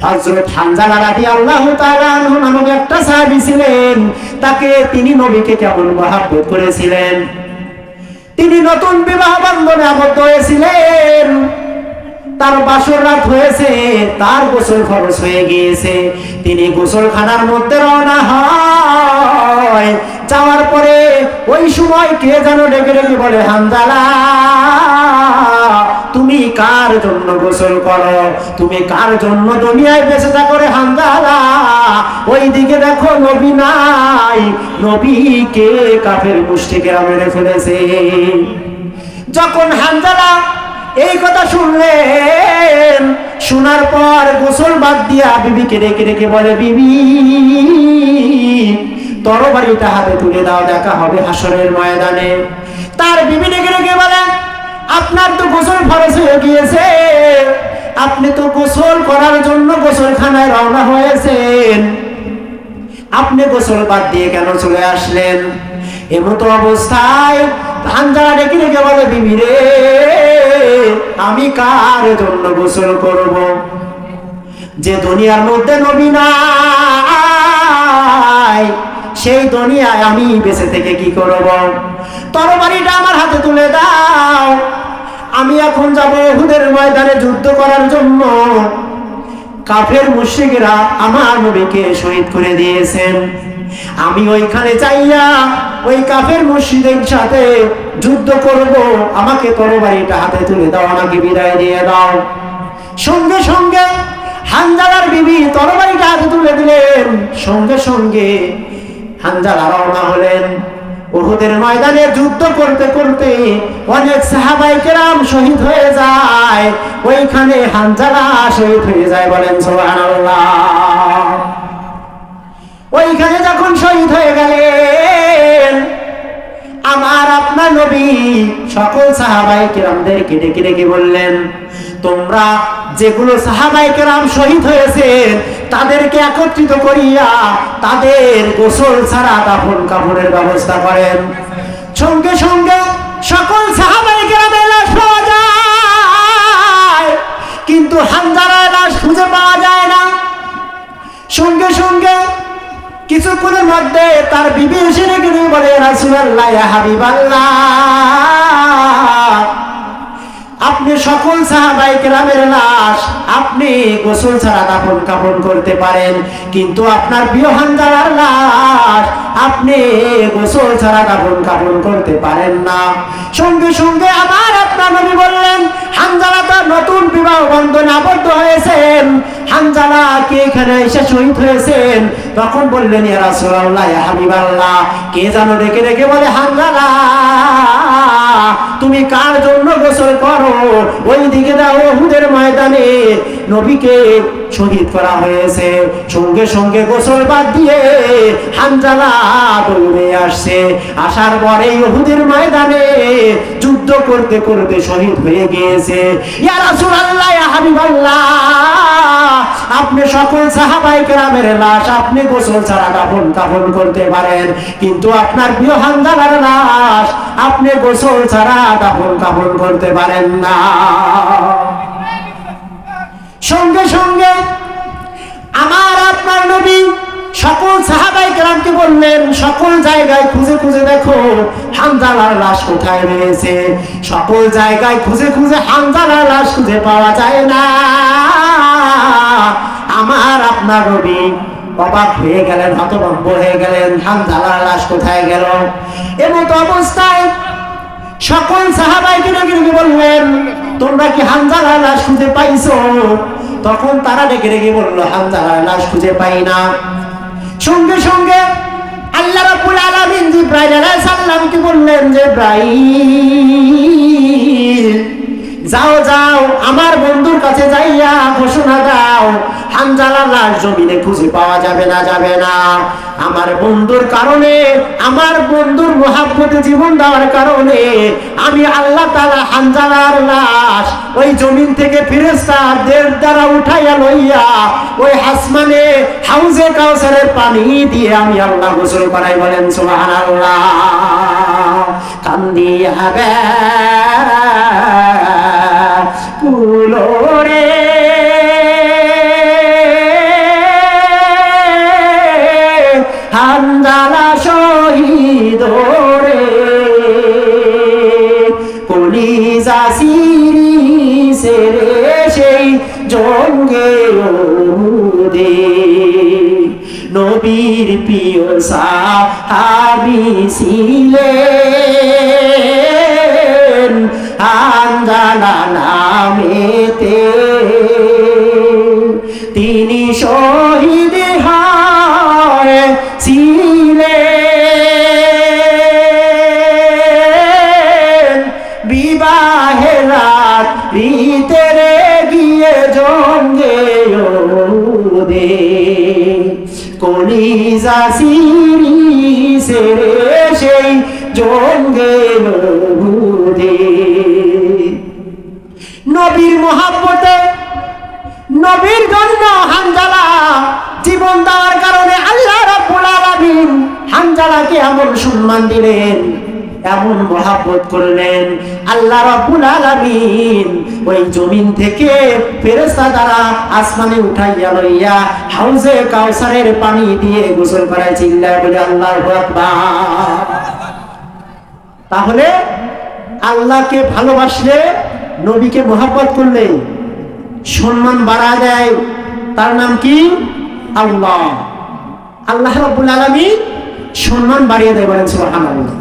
হযরত হানজালা রাদিয়াল্লাহু তাআলা আনহু নামক একটা সাহাবী ছিলেন, তিনি নবীকে কেমন মহব্বত করেছিলেন। তিনি নতুন বিবাহ বন্ধনে আবদ্ধ হয়েছিলেন, তার বাসর রাত হয়েছে, তার গোসল খরচ হয়ে গিয়েছে, তিনি গোসলখানার মধ্যে রওনা হয়। যাওয়ার পরে ওই সময় কে যেন ডেকে ডেকে বলে, হানজালা তুমি কার জন্য গোসল করো, তুমি কার জন্য দুনিয়ায় বেঁচে থাকো রে হানজালা? ওই দিকে দেখো নবী নাই, নবীকে কাফের মুশরিকেরা মেরে ফেলেছে। যখন হানজালা এই কথা শুনলেন, শোনার পর গোসল বাদ দিয়া বিবিকে ডেকে ডেকে বলে, বিবি তরবারিটা হাতে তুলে দাও, দেখা হবে হাসরের ময়দানে। তার বিবি ডেকে ডেকে বলে, আপনার তো গোসল ফরজ হয়ে গিয়েছে, আপনি তো গোসল করার জন্য গোসলখানায় রওনা হয়েছেন, আপনি গোসল বাদ দিয়ে কেন চলে আসলেন? এমতো অবস্থায় হানজালা ডেকে ডেকে বলে, বিবি রে আমি কার জন্য গোসল করব? যে দুনিয়ার মধ্যে নবী নাই, সেই দুনিয়ায় আমি বেঁচে থেকে কি করব? তরবারিটা আমার হাতে তুলে দাও, আমি এখন যাব উহুদের ময়দানে যুদ্ধ করার জন্য। কাফের মুশরিকরা আমার নবীকে শহীদ করে দিয়েছেন, আমি ওইখানে যাইয়া ওই কাফের মুশরিকদের সাথে যুদ্ধ করব, আমাকে তরবারিটা হাতে তুলে দাও, আমাকে বিদায় দিয়ে দাও। সঙ্গে সঙ্গে হানজালার বিবি তরবারিটা হাতে তুলে দিলেন, সঙ্গে সঙ্গে হানজালা রওনা হলেন। উহুদের ময়দানে যুদ্ধ করতে করতে অনেক সাহাবায়ে কেরাম শহীদ হয়ে যায়, ওইখানে হানজালা শহীদ হয়ে যায়, বলেন সুবহানাল্লাহ। ওইখানে যখন শহীদ হয়ে গেলেন, আমার আপনার নবী সকল সাহাবায়ে কেরামদেরকে ডেকে ডেকে বললেন, তোমরা যেগুলো সাহাবায়ে কেরাম শহীদ হয়েছেন তাদেরকে একত্রিত করিয়া তাদের গোসল ছাড়া দাফন কাফনের ব্যবস্থা করেন। সঙ্গে সঙ্গে সকল সাহাবায়ে কেরামের লাশ পাওয়া যায়, কিন্তু হানজালার লাশ খুঁজে পাওয়া যায় না। সঙ্গে সঙ্গে কিছুক্ষণের মধ্যে তার বিবি এসে ডেকে বলে, রাসূলুল্লাহ ইয়া হাবিবাল্লাহ, আপনি সকল সাহাবায়ে কেরামের লাশ আপনি গোসল ছাড়া দাফন কাফন করতে পারেন, কিন্তু আপনার প্রিয় হানজালার লাশ আপনি গোসল ছাড়া দাফন কাফন করতে পারেন না। সঙ্গে সঙ্গে আবার আপনার নবী বললেন, হানজালা তার নতুন বিবাহ বন্ধনে আবদ্ধ হয়েছেন, হানজালা কে এখানে এসে শহীদ হয়েছেন। তখন বললেন, ইয়া রাসূলুল্লাহ ইয়া হাবিবাল্লাহ, কে যেন ডেকে ডেকে বলে, হানজালা তুমি কার জন্য গোসল করো? ওই দিকে দাও, উহুদের ময়দানে নবীকে শহীদ করা হয়েছে। সঙ্গে সঙ্গে গোসল বাদ দিয়ে হানজালা দৌড়ে আসছে, আসার পরে উহুদের ময়দানে যুদ্ধ করতে করতে শহীদ হয়ে গিয়েছে। ইয়া রাসূলুল্লাহ ইয়া হাবিবাল্লাহ, আপনি সকল সাহাবায়ে কেরামের লাশ আপনি গোসল ছাড়া দাফন কাফন করতে পারেন, কিন্তু আপনার প্রিয় হানজালার লাশ আপনি গোসল ছাড়া দাফন কাফন করতে পারেন না। সঙ্গে সঙ্গে আমার আপনার নবী সকল সাহাবায়ে কেরামকে বললেন, সকল জায়গায় খুঁজে খুঁজে দেখো হানজালার লাশ কোথায় রয়েছে। সকল জায়গায় খুঁজে খুঁজে হানজালার লাশ খুঁজে পাওয়া যায় না। আমার আপনার নবী অবাক হয়ে গেলেন, হতভম্ব হয়ে গেলেন, হানজালার লাশ কোথায় গেল? এমতো অবস্থায় সকল সাহাবায়ে কেরাম বললেন, তোমরা কি হানজালার লাশ খুঁজে পাইছো? তখন তারা ডেকে ডেকে বলল, হানজালার লাশ খুঁজে পাই না। সঙ্গে সঙ্গে আল্লাহ রাব্বুল আলামিন জিবরাইল আলাইহিস সালামকে বললেন, জিবরাইল যাও যাও আমার বন্ধুর কাছে যাইয়া ঘোষণা দাও, হানজালার লাশ জমিনে খুঁজে পাওয়া যাবে না, যাবে না। আমার বন্ধুর কারণে, আমার বন্ধুর মহব্বতে জীবন দেওয়ার কারণে আমি আল্লাহ তাআলা হানজালার লাশ ওই জমিন থেকে ফেরেশতাদের দ্বারা উঠাইয়া লইয়া ওই আসমানে হাউজে কাউসারের পানি দিয়ে আমি আল্লাহ গোসল করাই, বলেন সুবহানাল্লাহ। কান্দি হবে কুলোরে নবীর প্রিয় সাহাবী ছিলেন হানজালা নামেতে। তিনি শহীদ হয়েছিলেন বিবাহের রাত্রিতে গিয়ে জঙ্গে ওদে কলিজা সিরিসে সেই জঙ্গে ওদে। নবীর মহাব্বতে নবীর জন্য হানজালা জীবন দেওয়ার কারণে আল্লাহ রাব্বুল আলামিন হানজালাকে এমন সম্মান দিলেন, এমন মহাব্বত করলেন। আল্লাহ রাব্বুল আলামিন ওই জমিন থেকে ফেরেশতা দ্বারা আসমানে উঠাইয়া লইয়া হাউজে কাউসারের পানি দিয়ে গোসল করায়। চিল্লায় বলে আল্লাহু আকবার। তাহলে আল্লাহকে ভালোবাসলে, নবীকে মহাব্বত করলে সম্মান বাড়া দেয়। তার নাম কি? আল্লাহ। আল্লাহ রাব্বুল আলামিন সম্মান বাড়িয়ে দেয়। বলেন সুবহানাল্লাহ।